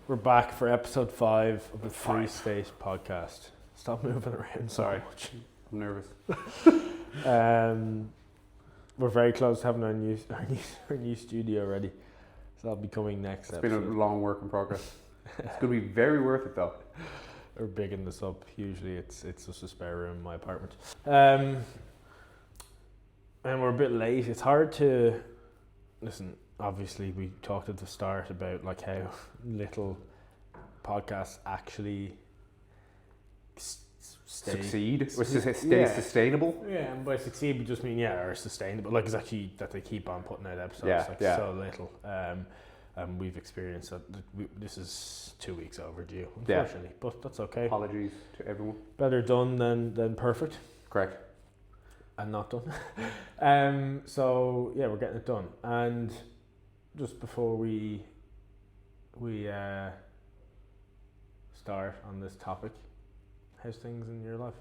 We're back for episode 5 of the Free State podcast. Stop moving around so much. I'm nervous. We're very close to having our new studio ready. So that'll be coming next It's episode. been a long work in progress. It's going to be very worth it though. We're bigging this up. Usually it's just a spare room in my apartment. And we're a bit late. It's hard to... Listen, obviously we talked at the start about like how little podcasts actually succeed or stay sustainable. Yeah, and by succeed we just mean are sustainable. Like it's actually that they keep on putting out episodes so little. And we've experienced that this is 2 weeks overdue, unfortunately. But that's okay. Apologies to everyone. Better done than perfect. Correct. And not done. So yeah, we're getting it done. And just before we start on this topic, how's things in your life?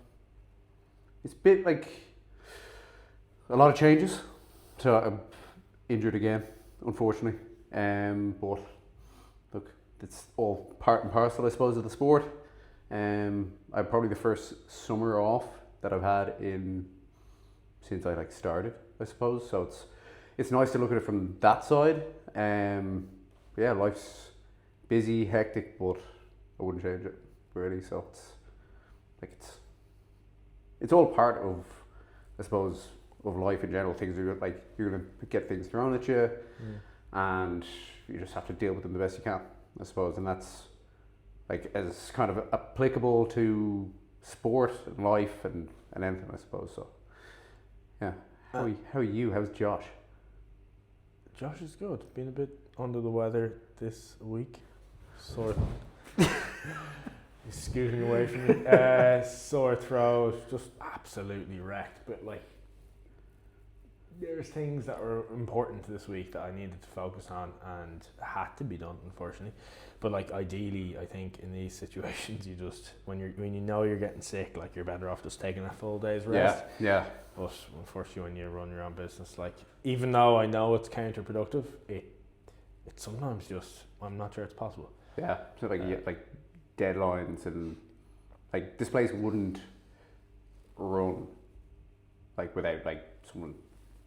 It's a bit like a lot of changes. So I'm injured again, unfortunately. But look, it's all part and parcel, I suppose, of the sport. I'm probably the first summer off that I've had since I started, I suppose. So it's nice to look at it from that side. Life's busy, hectic, but I wouldn't change it really. So it's all part of, I suppose, of life in general. Things are you're gonna get things thrown at you, and you just have to deal with them the best you can, I suppose. And that's as kind of applicable to sport and life and anything, I suppose. So yeah. How are you? How's Josh? Josh is good. Been a bit under the weather this week. Sore. He's scooting away from me. Sore throat, just absolutely wrecked. But there's things that were important this week that I needed to focus on and had to be done, unfortunately. But ideally, I think in these situations, you just when you know you're getting sick, you're better off just taking a full day's rest. Yeah. But unfortunately, when you run your own business, even though I know it's counterproductive, it's sometimes just I'm not sure it's possible. Yeah. So you get deadlines and this place wouldn't run without someone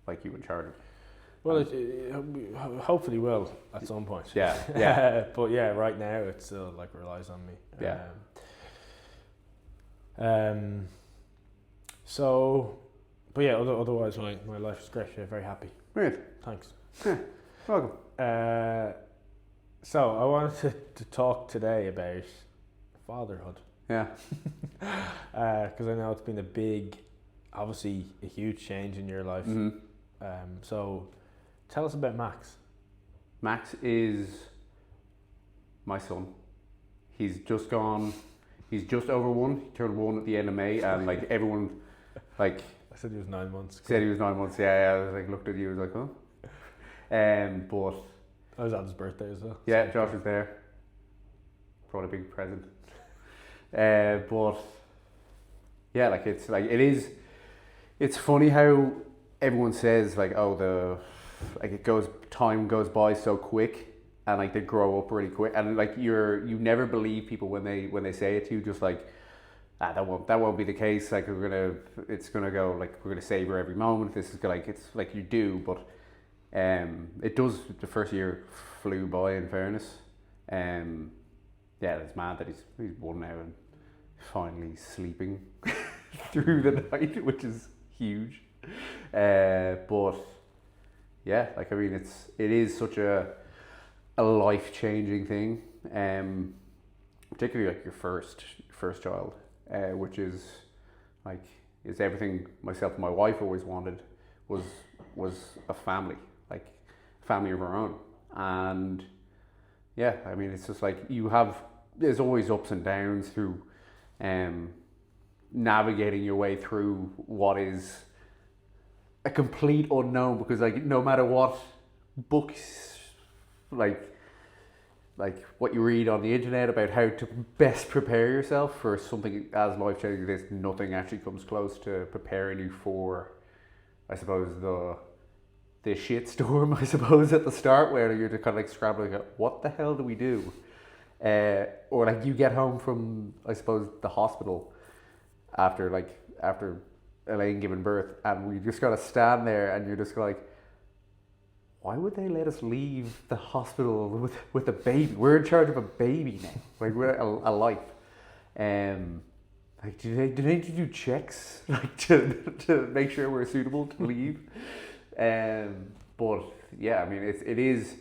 like you in charge. Well, it hopefully will at some point. Yeah. But yeah, right now it still relies on me. Yeah. So, but yeah, otherwise my life is great. I'm very happy. Brilliant. Thanks. Yeah. Welcome. So I wanted to talk today about fatherhood. Yeah. Because I know it's been obviously a huge change in your life. Mm-hmm. So tell us about Max. Max is my son. He's just over 1. He turned 1 at the end of May, and everyone I said he was 9 months. Said he was 9 months. Yeah. I was looked at you, I was huh? But I was at his birthday as well. Yeah, Josh was there. Brought a big present. But yeah, it's funny how everyone says time goes by so quick, and they grow up really quick, and you never believe people when they say it to you, just that won't be the case. It's gonna go we're gonna savor every moment. This is it's you do, but it does. The first year flew by, in fairness. It's mad that he's 1 now and finally sleeping through the night, which is huge. But yeah, it is such a life-changing thing, particularly your first child, which is everything myself and my wife always wanted was a family, family of our own. And yeah, it's just there's always ups and downs through navigating your way through what is a complete unknown, because no matter what books what you read on the internet about how to best prepare yourself for something as life-changing as this, nothing actually comes close to preparing you for, I suppose, the shit storm, I suppose, at the start, where you're just kind of scrambling at what the hell do we do? Or like you get home from, I suppose, the hospital after Elaine giving birth, and we just gotta stand there, and you're just like, why would they let us leave the hospital with a baby? We're in charge of a baby now. Like we're a life. Like do they need to do checks like to make sure we're suitable to leave? But yeah, I mean it is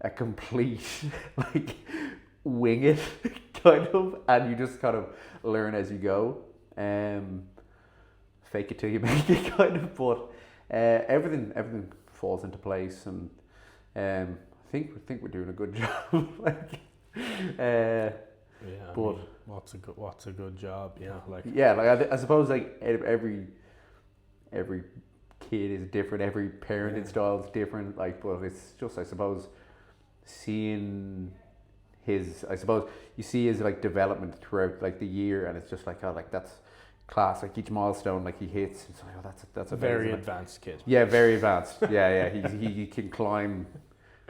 a complete like wing it kind of, and you just kind of learn as you go. Fake it till you make it kind of, but everything falls into place, and I think we're doing a good job. Like, Yeah, but I mean, what's a good job? Like I suppose like every kid is different, every parenting style is different. Like, but it's just, I suppose, seeing I suppose you see his like development throughout like the year, and it's just like, oh, like that's class. Like each milestone like he hits, it's like, oh, that's a very advanced kid. Yeah, very advanced. Yeah. He can climb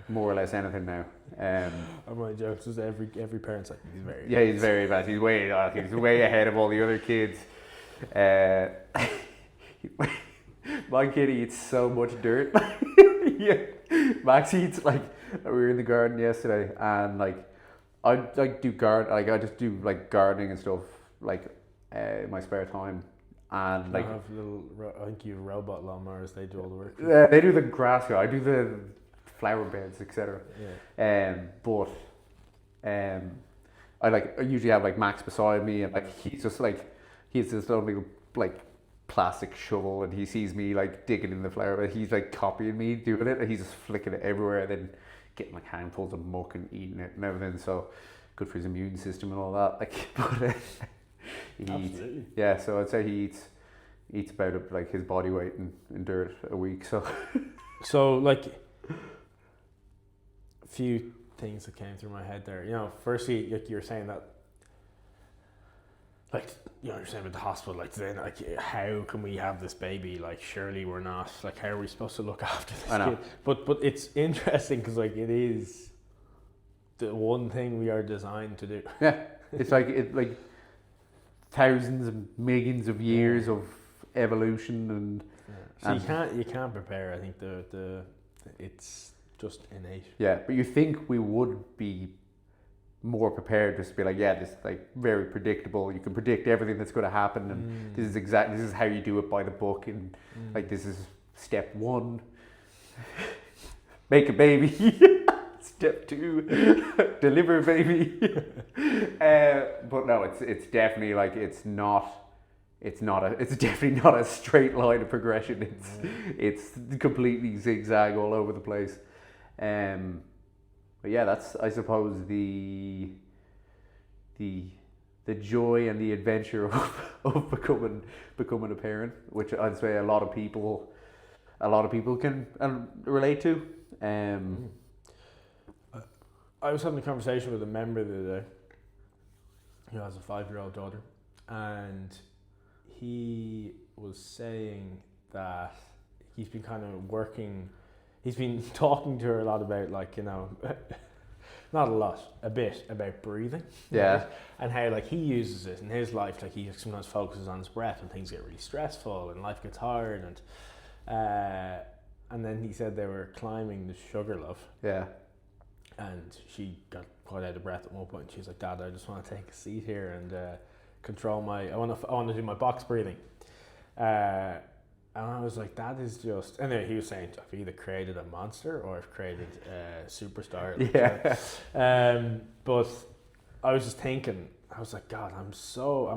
more or less anything now. And my jokes is every parent's like, he's very advanced. He's very advanced. He's way ahead of all the other kids. My kid eats so much dirt. Yeah, Max eats like, we were in the garden yesterday, and like I like do I just do like gardening and stuff like in my spare time, and like I think you have robot lawnmowers. They do all the work. Yeah, they do the grass. I do the flower beds, etc. Yeah. But I usually have like Max beside me, and like he's just like, he's this lovely like plastic shovel, and he sees me like digging in the flower bed. He's like copying me doing it, and he's just flicking it everywhere, and then getting like handfuls of muck and eating it and everything. So good for his immune system and all that. Like, but he eats. Yeah, so I'd say he eats about like his body weight in dirt a week. So like a few things that came through my head there. Firstly, like you were saying that, like, you're saying about the hospital, like, then, like, how can we have this baby? Like, surely we're not. Like, how are we supposed to look after this kid? But it's interesting because, like, it is the one thing we are designed to do. Yeah, it's like thousands and millions of years of evolution, and so you can't prepare. I think the it's just innate. Yeah, but you think we would be more prepared, just to be like, yeah, this is like very predictable. You can predict everything that's going to happen, and this is how you do it by the book, and like this is step 1, make a baby. Step 2, deliver a baby. But no, it's definitely like it's definitely not a straight line of progression. It's completely zigzag all over the place. But yeah, that's, I suppose, the joy and the adventure of becoming a parent, which I'd say a lot of people can relate to. I was having a conversation with a member the other day who has a 5-year-old daughter, and he was saying that he's been kind of he's been talking to her a lot about, like, not a lot, a bit about breathing. Yeah. Right? And how, like, he uses it in his life. Like, he sometimes focuses on his breath when things get really stressful and life gets hard. And then he said they were climbing the Sugarloaf. Yeah. And she got quite out of breath at one point. She was like, "Dad, I just want to take a seat here and control I want to do my box breathing." And I was like, "That is just..." Anyway, he was saying, "I've either created a monster or I've created a superstar." Like, yeah. But I was just thinking, I was like, God, I'm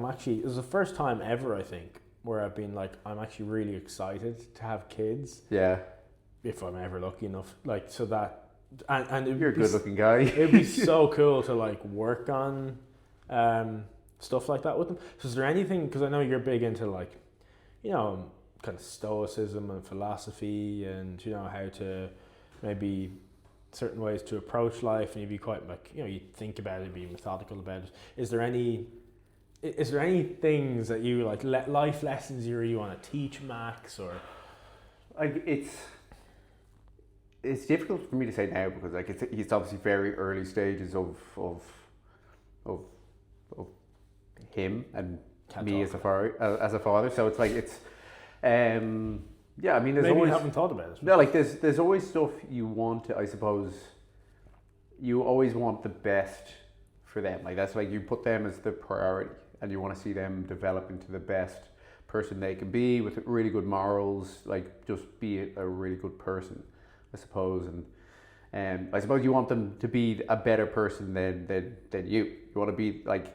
actually, it was the first time ever, I think, where I've been like, I'm actually really excited to have kids. Yeah. If I'm ever lucky enough, like, so that. And you're a good-looking guy. It'd be so cool to like work on stuff like that with them. So is there anything, because I know you're big into, like, kind of stoicism and philosophy, and how to maybe certain ways to approach life, and you'd be quite like, you think about it, be methodical about it. Is there any things that you like, life lessons you want to teach Max, or like it's difficult for me to say now, because like it's obviously very early stages of of him and Can't me talk as a father. So it's like it's yeah. I mean, there's maybe always you haven't thought about it. no, like there's always stuff you want to. I suppose you always want the best for them. Like that's like you put them as the priority, and you want to see them develop into the best person they can be with really good morals. Like just be a really good person, I suppose. And I suppose you want them to be a better person than you. You want to be like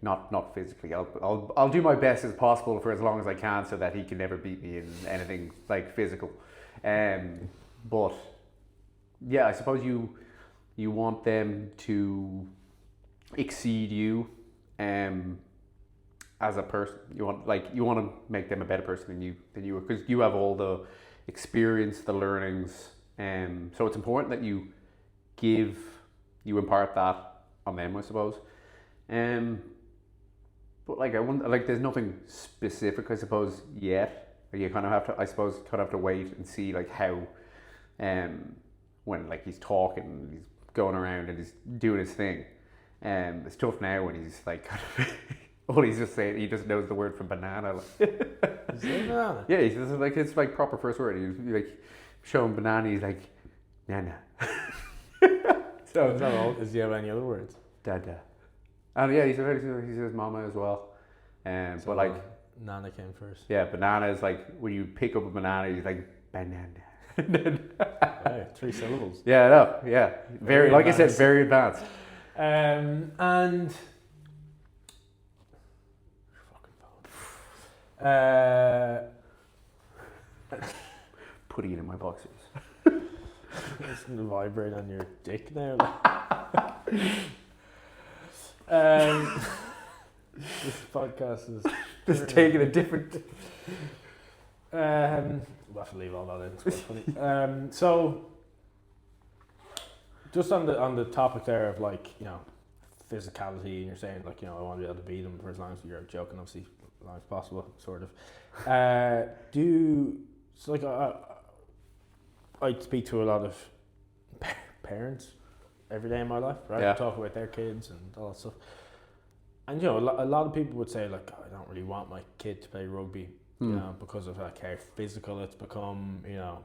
not physically. I'll do my best as possible for as long as I can, so that he can never beat me in anything like physical. But yeah, I suppose you want them to exceed you as a person. You want to make them a better person than you because you have all the experience, the learnings. So it's important that you impart that on them, I suppose. But like I want, like there's nothing specific, I suppose, yet. Like you kind of have to wait and see like how, when like he's talking, he's going around and he's doing his thing. It's tough now when he's like kind of all he's just saying, he just knows the word for banana. Is it banana? Yeah, he's like it's like proper first word. He's like showing banana. He's like nana. So is that all? Does he have any other words? Dada. And yeah, he says mama as well. So but like Nana came first. yeah, banana is like when you pick up a banana, he's like banana. Wow, 3 syllables. Yeah, no, yeah, very like advanced. I said, very advanced. And Putting it in my boxers. it's going to vibrate on your dick now. This podcast is Just taking a different. we'll have to leave all that in. It's quite funny. So, just on the topic there of like physicality, and you're saying like I want to be able to beat them for as long as you're joking, obviously, as long as possible, sort of. I speak to a lot of parents every day in my life, right? Yeah. Talk about their kids and all that stuff. And a lot of people would say like, I don't really want my kid to play rugby, because of like how physical it's become, I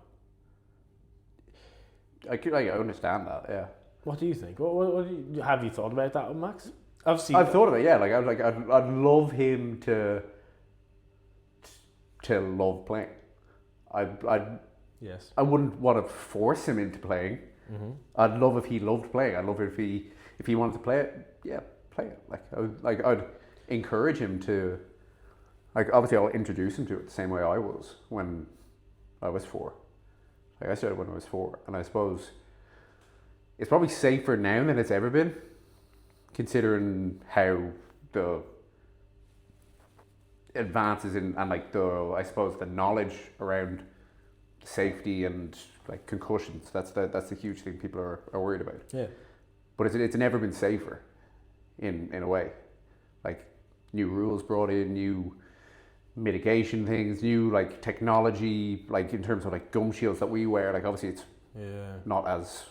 understand that. Yeah. What do you think? What do you, have you thought about that with Max? Obviously, I've thought of it. Yeah, I'd love him to love playing. yes. I wouldn't want to force him into playing. Mm-hmm. I'd love if he loved playing. I'd love if he wanted to play it. Yeah, play it. I'd encourage him to. Like obviously, I'll introduce him to it the same way I was when I was 4. Like I started when I was 4, and I suppose it's probably safer now than it's ever been, considering how the advances in and like I suppose the knowledge around safety and like concussions. That's the huge thing people are worried about. Yeah. But it's never been safer, in a way. Like new rules brought in, new mitigation things, new like technology, like in terms of like gum shields that we wear. Like obviously it's not as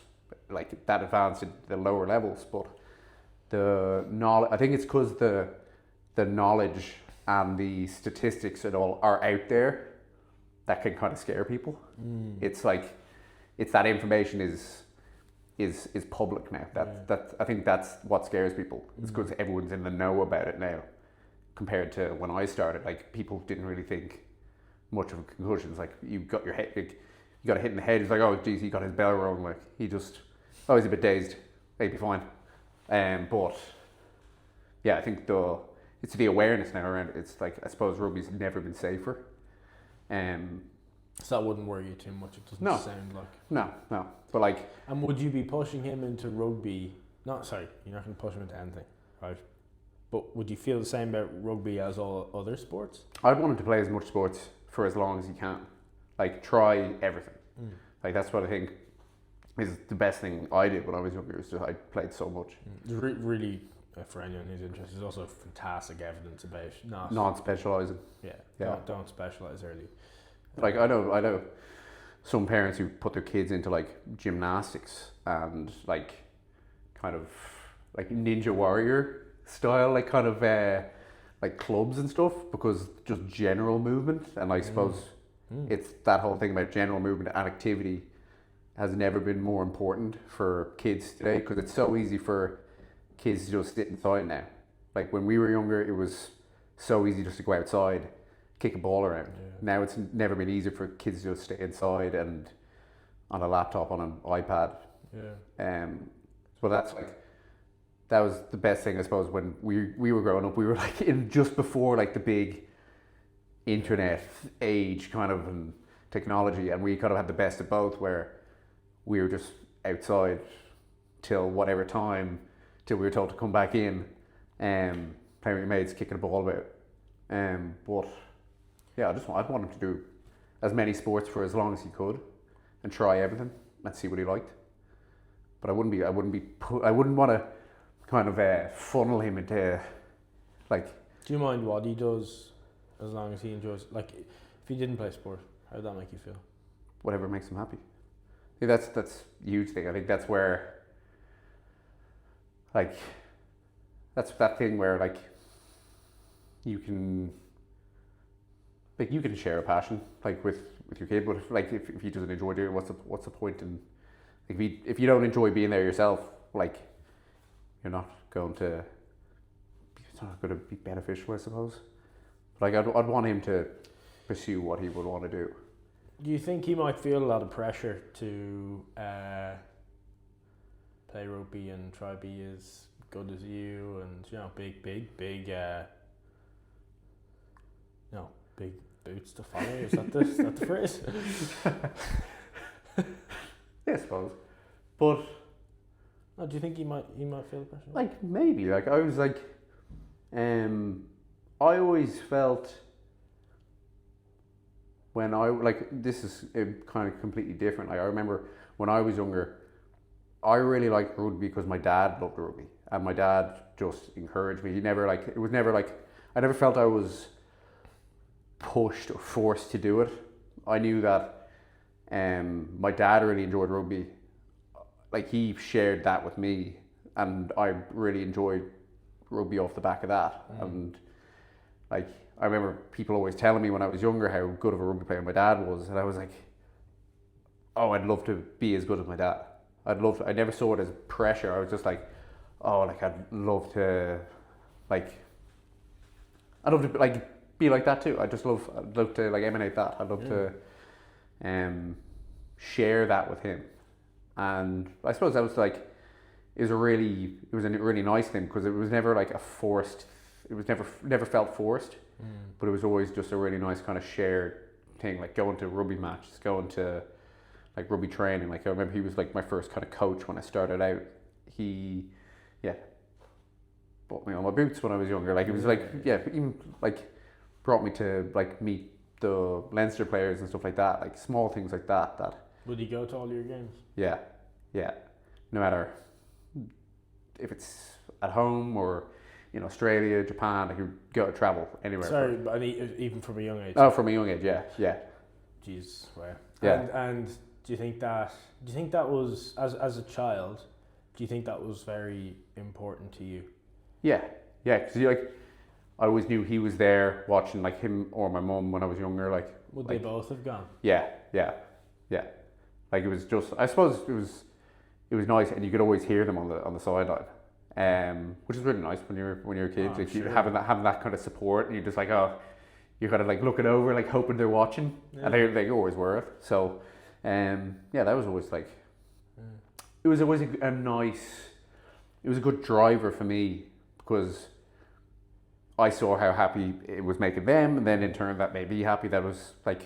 like that advanced at the lower levels, but the knowledge. I think it's because the knowledge and the statistics and all are out there that can kind of scare people. It's like it's that information is public now. That I think that's what scares people. It's because everyone's in the know about it now, compared to when I started. Like people didn't really think much of concussions. Like you got your head, like, you got a hit in the head. It's like, oh geez, he got his bell rung. Like he's a bit dazed. He'd be fine. But yeah, I think it's the awareness now around it. It's like I suppose rugby's never been safer. So that wouldn't worry you too much. It doesn't sound like. No. But like. And would you be pushing him into rugby? You're not going to push him into anything, right? But would you feel the same about rugby as all other sports? I'd want him to play as much sports for as long as he can. Like try everything. Like that's what I think is the best thing I did when I was younger. Was just I played so much. Really, for anyone who's interested, there's also fantastic evidence about non-specialising. Yeah. Don't specialise early. Like I know some parents who put their kids into like gymnastics and like kind of like Ninja Warrior style, like kind of like clubs and stuff, because just general movement, and I suppose it's that whole thing about general movement and activity has never been more important for kids today, because it's so easy for kids to just sit inside now. Like when we were younger, it was so easy just to go outside, kick a ball around. Yeah. Now it's never been easier for kids to just stay inside and on a laptop, on an iPad. Yeah. So that was the best thing, I suppose, when we were growing up. We were like in just before like the big internet age kind of and technology, and we kind of had the best of both, where we were just outside till whatever time, till we were told to come back in, playing with your mates, kicking a ball about. But yeah, I'd want him to do as many sports for as long as he could, and try everything and see what he liked. But I wouldn't want to kind of funnel him into like. Do you mind what he does as long as he enjoys? Like, if he didn't play sport, how would that make you feel? Whatever makes him happy. Yeah, that's a huge thing. I think that's where, like, that's that thing where like you can share a passion like with your kid, but if he doesn't enjoy doing it, what's the point in, like, if you don't enjoy being there yourself, like, you're not going to, it's not going to be beneficial, I suppose. But like I'd want him to pursue what he would want to do. Do you think he might feel a lot of pressure to play rugby and try to be as good as you, and big boots to follow? Is that the phrase? Yeah, I suppose. But do you think he might feel pressure? Like maybe. Like I was like, I always felt, when I, like, this is kind of completely different. Like I remember when I was younger, I really liked rugby because my dad loved rugby, and my dad just encouraged me. He never like, it was never like, I never felt I was pushed or forced to do it. I knew that my dad really enjoyed rugby. Like he shared that with me, and I really enjoyed rugby off the back of that. And like I remember people always telling me when I was younger how good of a rugby player my dad was, and I was like, oh, I'd love to be as good as my dad. I never saw it as pressure. I was just like, oh, like I'd love to like be like that too. I'd love to like emanate that. I'd love to share that with him. And I suppose that was like, it was a really nice thing, because it was never like a forced, it was never felt forced, but it was always just a really nice kind of shared thing, like going to rugby matches, going to like rugby training. Like I remember he was like my first kind of coach when I started out. He bought me all my boots when I was younger. Like it was like, even like brought me to like meet the Leinster players and stuff like that, like small things like that. Would he go to all your games? Yeah. No matter if it's at home or in Australia, Japan, like you go travel anywhere. Sorry, but even from a young age. Oh, from a young age, yeah. Jeez, wow. Yeah. And do you think that was, as a child, do you think that was very important to you? Yeah, because I always knew he was there watching, like him or my mum when I was younger. Like, would they both have gone? Yeah. Like it was just, I suppose it was nice, and you could always hear them on the sideline, which is really nice when you're a kid, like sure. having that kind of support, and you're just like, oh, you're kind of like looking over, like hoping they're watching, and they always were. So, that was always like, it was always a nice, it was a good driver for me, because I saw how happy it was making them, and then in turn that made me happy. That was like,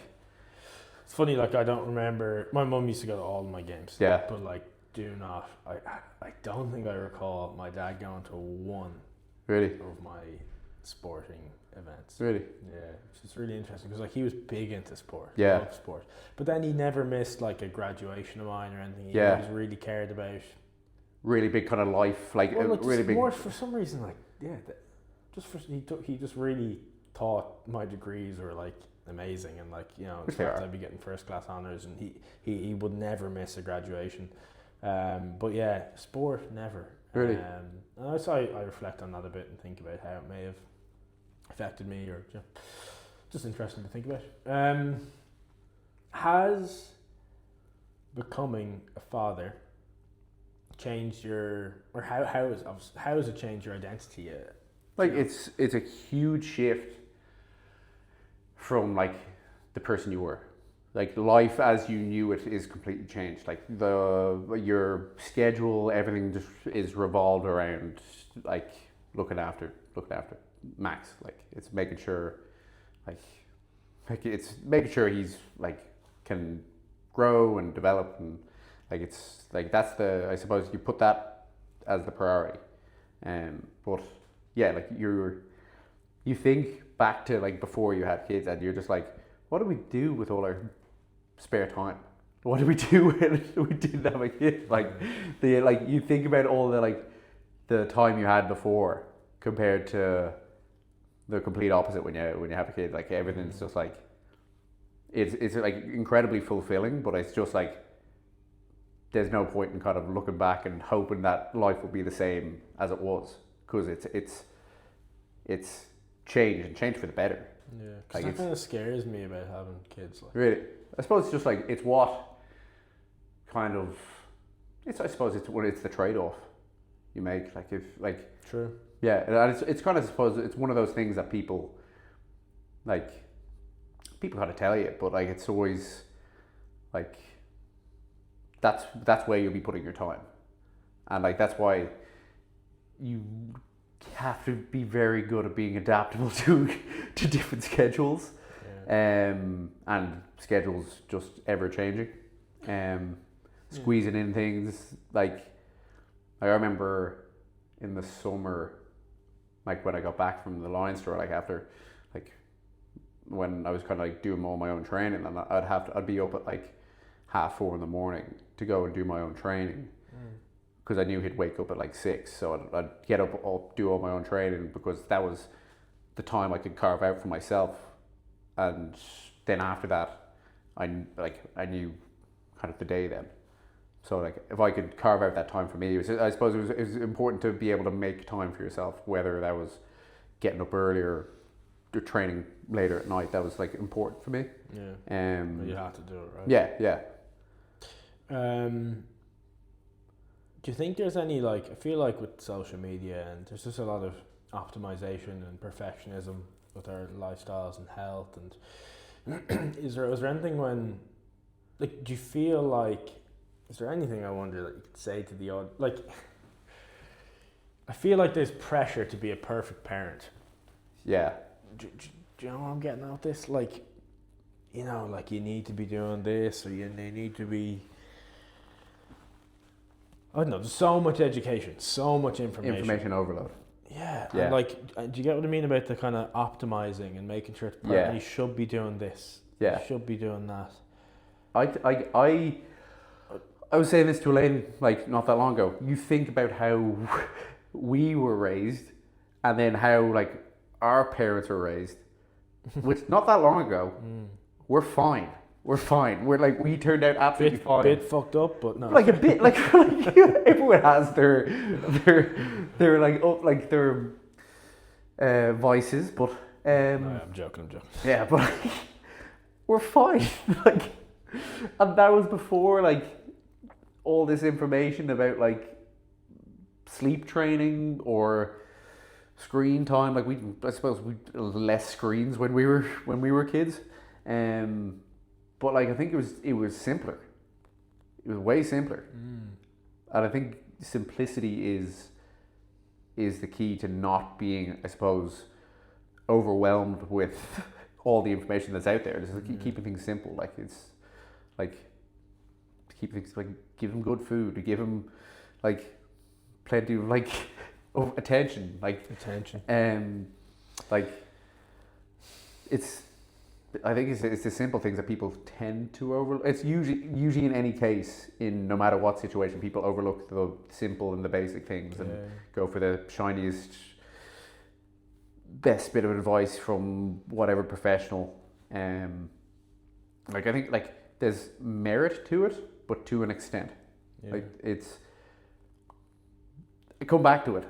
it's funny, like I don't remember, my mum used to go to all my games, but like I don't think I recall my dad going to one of my sporting events. Really? Yeah, which is really interesting, because like he was big into sport. Yeah. Loved sport. But then he never missed like a graduation of mine or anything. He always really cared about. Really big kind of life, like really big. More for some reason, like he just really thought my degrees were like amazing, and like I'd be getting first class honours, and he would never miss a graduation. But yeah, sport never. Really? And so I reflect on that a bit and think about how it may have affected me, or just interesting to think about. Has becoming a father changed your, or how has it changed your identity? Like it's a huge shift from like the person you were. Like life as you knew it is completely changed. Like your schedule, everything just is revolved around like looking after Max. Like it's making sure, like it's making sure he's like can grow and develop, and like it's like that's the, I suppose you put that as the priority. But yeah, like you think back to like before you had kids, and you're just like, what do we do with all our spare time? What do we do when we didn't have a kid? Like you think about all the like the time you had before compared to the complete opposite when you have a kid. Like everything's just like it's like incredibly fulfilling, but it's just like there's no point in kind of looking back and hoping that life will be the same as it was, because it's changed for the better. Yeah, because that kind of scares me about having kids. Like. Really, I suppose it's just like it's what kind of I suppose it's the trade off you make. Like if like true. Yeah, and it's kind of, I suppose it's one of those things that people got to tell you, but like it's always like that's where you'll be putting your time, and like that's why you have to be very good at being adaptable to different schedules. Yeah. And schedules just ever changing. Squeezing in things, like I remember in the summer, like when I got back from the Lions store, like after like when I was kind of like doing all my own training, and I'd be up at like 4:30 in the morning to go and do my own training, because I knew he'd wake up at like 6, so I'd get up, do all my own training, because that was the time I could carve out for myself. And then after that, I knew kind of the day then. So like if I could carve out that time for me, I suppose it was important to be able to make time for yourself, whether that was getting up earlier or training later at night. That was like important for me. Yeah. But you had to do it, right? Yeah. Do you think there's any, like, I feel like with social media, and there's just a lot of optimization and perfectionism with our lifestyles and health, and was there anything when, like, do you feel like, is there anything, I wonder, that you could say to the odd, like, I feel like there's pressure to be a perfect parent. Yeah. Do you know what I'm getting at this? Like, you know, like you need to be doing this, or you need to be, I don't know, there's so much education, so much information. Information overload. Yeah. And like, do you get what I mean about the kind of optimizing and making sure it's perfect? Yeah. You should be doing this. Yeah. You should be doing that. I was saying this to Elaine like not that long ago. You think about how we were raised, and then how like our parents were raised, which not that long ago. We're fine. We're like, we turned out absolutely fine. Bit fucked up, but no. Like a bit, like everyone has their like their vices, but no, I'm joking. Yeah, but we're fine. Like, and that was before like all this information about like sleep training or screen time. Like I suppose we less screens when we were kids. But like I think it was simpler. It was way simpler. And I think simplicity is the key to not being, I suppose, overwhelmed with all the information that's out there. Just like keeping things simple. Like it's like keep things like, give them good food, to give them like plenty of like of attention. Like I think it's the simple things that people tend to overlook. It's usually in any case, in no matter what situation, people overlook the simple and the basic things and go for the shiniest, best bit of advice from whatever professional. Like I think like there's merit to it, but to an extent. Yeah. Like it's come back to it.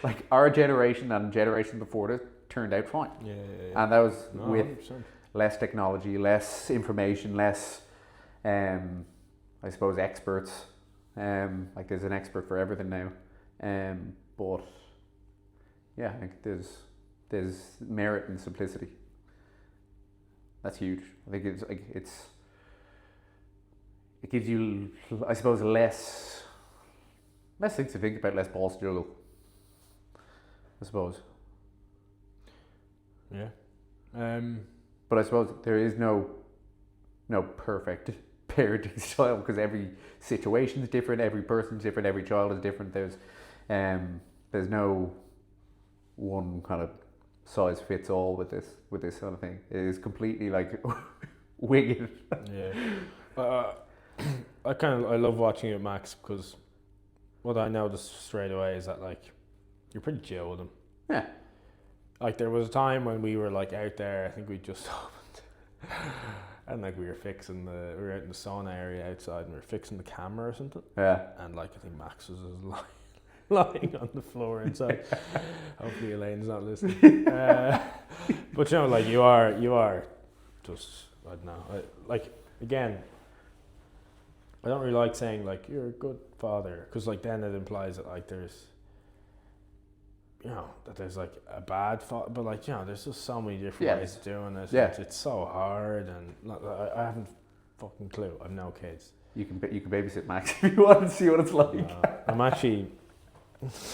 Like our generation and generation before this turned out fine. Yeah. And that was No, with 100%. less technology, less information, less, I suppose, experts. Like there's an expert for everything now. But yeah, I think there's merit in simplicity. That's huge. I think it gives you, I suppose, less things to think about, less balls to juggle, I suppose. Yeah. But I suppose there is no perfect parenting style, because every situation is different, every person's different, every child is different. There's no one kind of size fits all with this kind of thing. It is completely like wing it. Yeah. I love watching it, Max, because what I noticed straight away is that like you're pretty chill with him. Yeah. Like there was a time when we were like out there, I think we just opened, and like we were out in the sauna area outside, and we were fixing the camera or something. Yeah. And like I think Max was just lying on the floor inside. Hopefully Elaine's not listening. But you know, like you are just, I don't know. Again, I don't really like saying like you're a good father, because like then it implies that like there's, you know, that there's like a bad father, but like, you know, there's just so many different ways of doing it. Yeah. It's so hard, and I haven't fucking clue. I've no kids. You can babysit Max if you want to see what it's like. I'm actually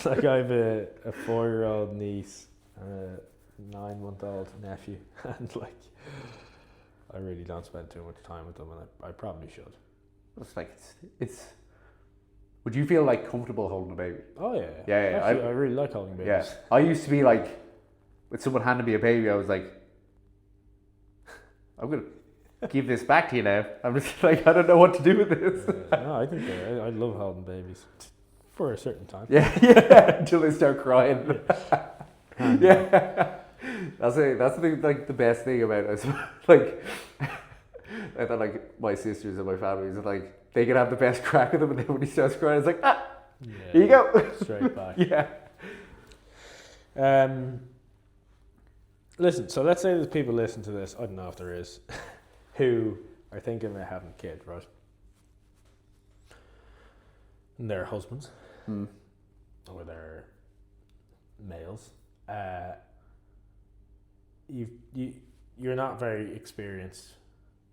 like I have a 4-year-old niece and a 9-month-old nephew, and like I really don't spend too much time with them, and I probably should. It's like it's. Would you feel like comfortable holding a baby? Oh yeah. Yeah. Actually, I really like holding babies. Yeah, I used to be like, when someone handed me a baby, I was like, I'm gonna give this back to you now. I'm just like, I don't know what to do with this. No, I think I love holding babies for a certain time. Yeah, until they start crying. Yeah, that's the thing, like the best thing about it. Like, I thought like my sisters and my family is like they can have the best crack of them, and then when he starts crying, it's like here you go, straight back. Yeah. Listen, so let's say there's people listening to this, I don't know if there is, who are thinking they're having kids, right? And they're husbands, or they're males. You're not very experienced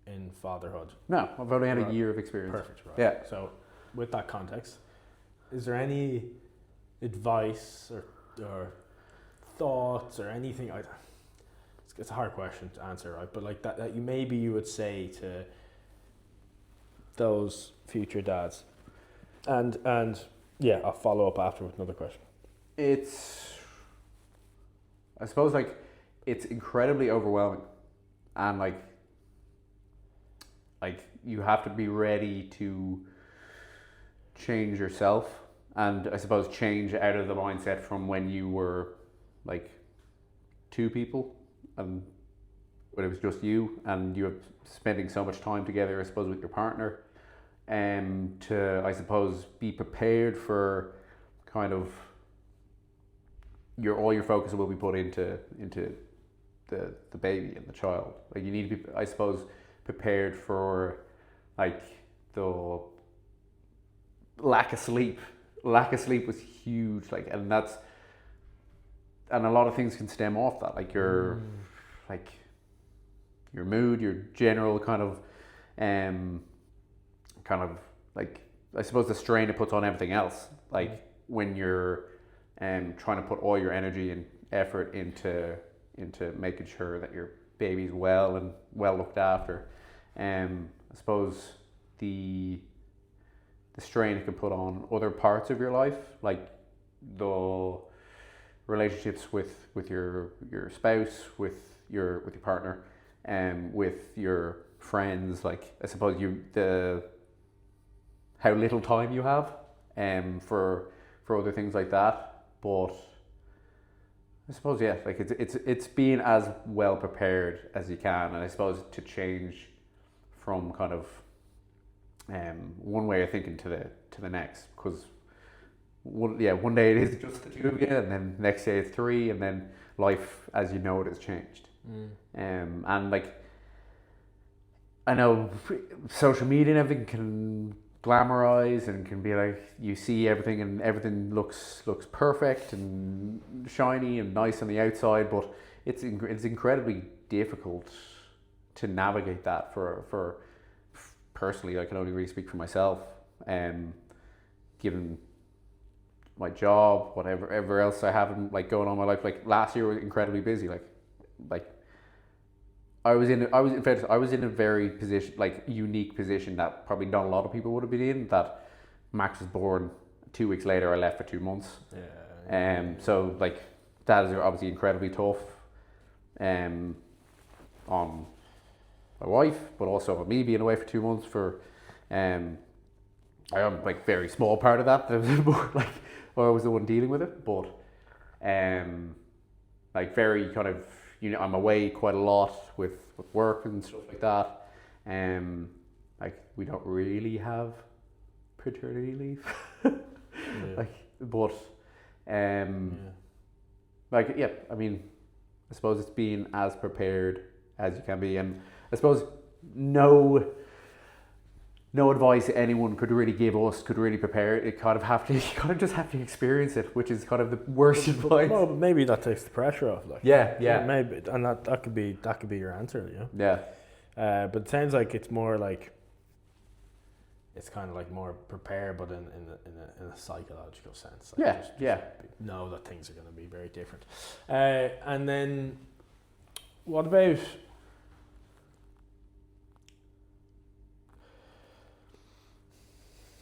in fatherhood. No, I've only had a year of experience. Perfect, right? Yeah. So, with that context, is there any advice or thoughts or anything? It's a hard question to answer, right? But like that you would say to those future dads, and yeah, I'll follow up after with another question. I suppose like it's incredibly overwhelming, and like you have to be ready to change yourself, and I suppose change out of the mindset from when you were like two people and when it was just you, and you were spending so much time together, I suppose, with your partner, to I suppose be prepared for kind of all your focus will be put into the baby and the child. Like you need to be, I suppose, prepared for like the lack of sleep. Lack of sleep was huge, like, and a lot of things can stem off that, like your mood, your general kind of like, I suppose the strain it puts on everything else, like when you're trying to put all your energy and effort into making sure that your baby's well and well looked after. I suppose the strain it can put on other parts of your life, like the relationships with your spouse, with your partner, and with your friends. Like I suppose how little time you have for other things like that. But I suppose like it's being as well prepared as you can, and I suppose to change from kind of one way of thinking to the next, because one day it is just the two of you, and then next day it's three, and then life as you know it has changed. And like, I know social media and everything can glamorize and can be like, you see everything and everything looks perfect and shiny and nice on the outside, but it's incredibly difficult to navigate that for personally. I can only really speak for myself, given my job, whatever else I have like going on in my life. Like last year was incredibly busy. Like I was in a very unique position that probably not a lot of people would have been in. That Max was born 2 weeks later. I left for 2 months. So like that is obviously incredibly tough, on my wife, but also on me being away for 2 months. I am like very small part of that. Like I was the one dealing with it, but like very kind of, I'm away quite a lot with work and stuff like that. Like we don't really have paternity leave. Like, I mean, I suppose it's being as prepared as you can be, and I suppose no advice anyone could really give us could really prepare it. You kind of just have to experience it, which is kind of the worst advice. Well, maybe that takes the pressure off. Like, maybe, and that could be your answer. But it sounds like it's more like, it's kind of like more prepared, but in a psychological sense. Like just know that things are going to be very different. And then, what about?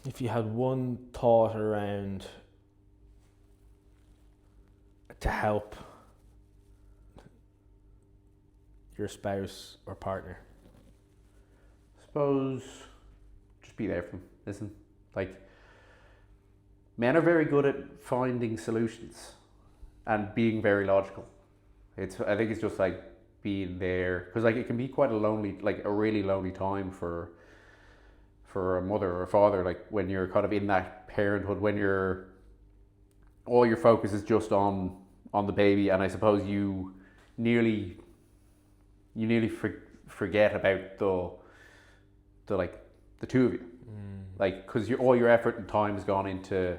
If you had one thought around to help your spouse or partner? I suppose just be there for them. Listen, like, men are very good at finding solutions and being very logical. I think it's just like being there, because like it can be quite a really lonely time for a mother or a father, like when you're kind of in that parenthood, when all your focus is just on the baby, and I suppose you nearly forget about the two of you, like, because all your effort and time has gone into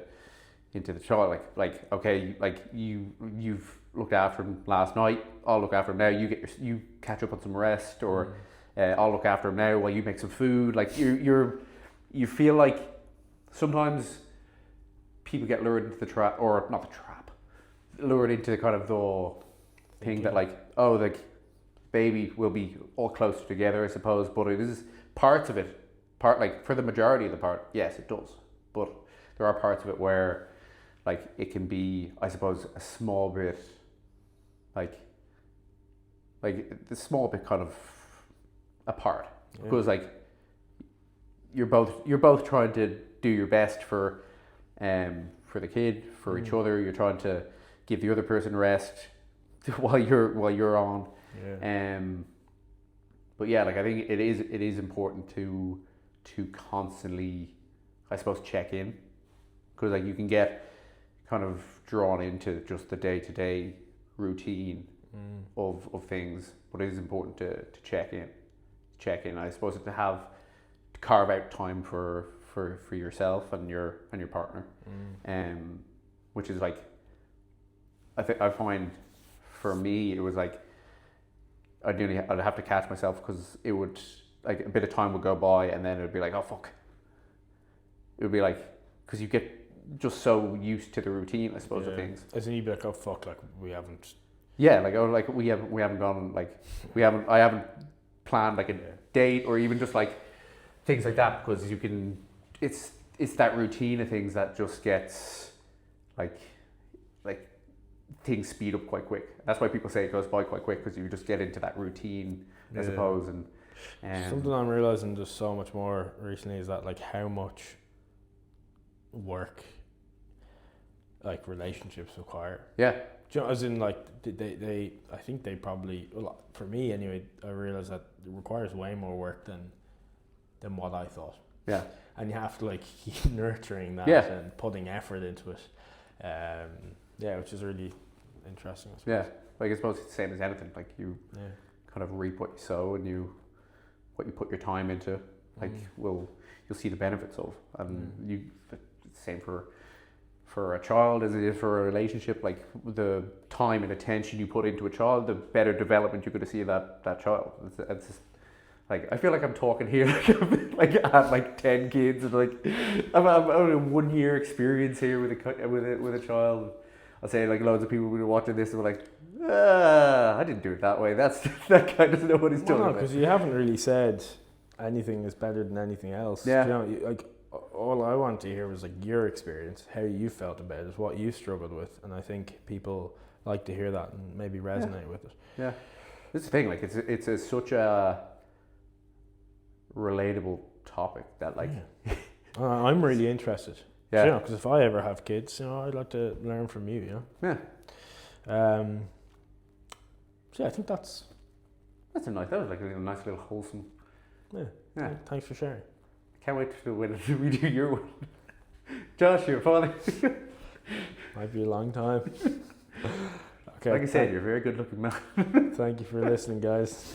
the child. Like okay, like you've looked after him last night, I'll look after him now. You catch up on some rest, or I'll look after him now while you make some food. Like you feel like sometimes people get lured into the trap, or not the trap, lured into kind of the thing that like, oh, the baby will be all closer together, I suppose. But it is parts of it, like for the majority of the part, yes, it does. But there are parts of it where like it can be, I suppose, a small bit like the small bit kind of apart, because like you're both trying to do your best for the kid, for each other. You're trying to give the other person rest while you're on. But yeah, like I think it is important to constantly, I suppose, check in, because like you can get kind of drawn into just the day-to-day routine of things, but it is important to check in. I suppose to carve out time for yourself and your partner, which is like, I find for me it was like I'd have to catch myself, because it would, like, a bit of time would go by and then it would be like, oh fuck, it would be like, because you get just so used to the routine, I suppose, of things. As in, you'd be like, oh fuck, like we haven't. Yeah, like, oh, like we haven't gone, like I haven't planned like a date, or even just like things like that, because you can, it's that routine of things that just gets like things speed up quite quick. That's why people say it goes by quite quick, because you just get into that routine, I suppose. And something I'm realizing just so much more recently is that like how much work like relationships require. Yeah. Do you know, as in like they I think they probably, well, for me anyway, I realize that it requires way more work than what I thought. Yeah. and you have to like keep nurturing that Yeah. and putting effort into it. Which is really interesting. I suppose. Yeah, like I suppose it's the same as anything. Like you Yeah. kind of reap what you sow, and what you put your time into, like you'll see the benefits of. And it's the same for a child as it is for a relationship. Like the time and attention you put into a child, the better development you're going to see of that child. It's just, like I feel like I'm talking here like I have like 10 kids and like I'm only a 1 year experience here with a child. I'll say like loads of people will be watching this and be like, I didn't do it that way. That guy doesn't know what he's talking about. Because you haven't really said anything is better than anything else. Yeah. You know, like all I want to hear was like your experience, how you felt about it, what you struggled with, and I think people like to hear that and maybe resonate with it. Yeah, this is the thing. Like it's such a relatable topic that like I'm really interested. Yeah. You know, because if I ever have kids, you know, I'd like to learn from you. You know. Yeah. So yeah, I think that was like a nice little wholesome. Yeah. Thanks for sharing. Can't wait to when we do your one. Josh, your father. Might be a long time. Okay. Like I said, you're a very good looking man. Thank you for listening, guys.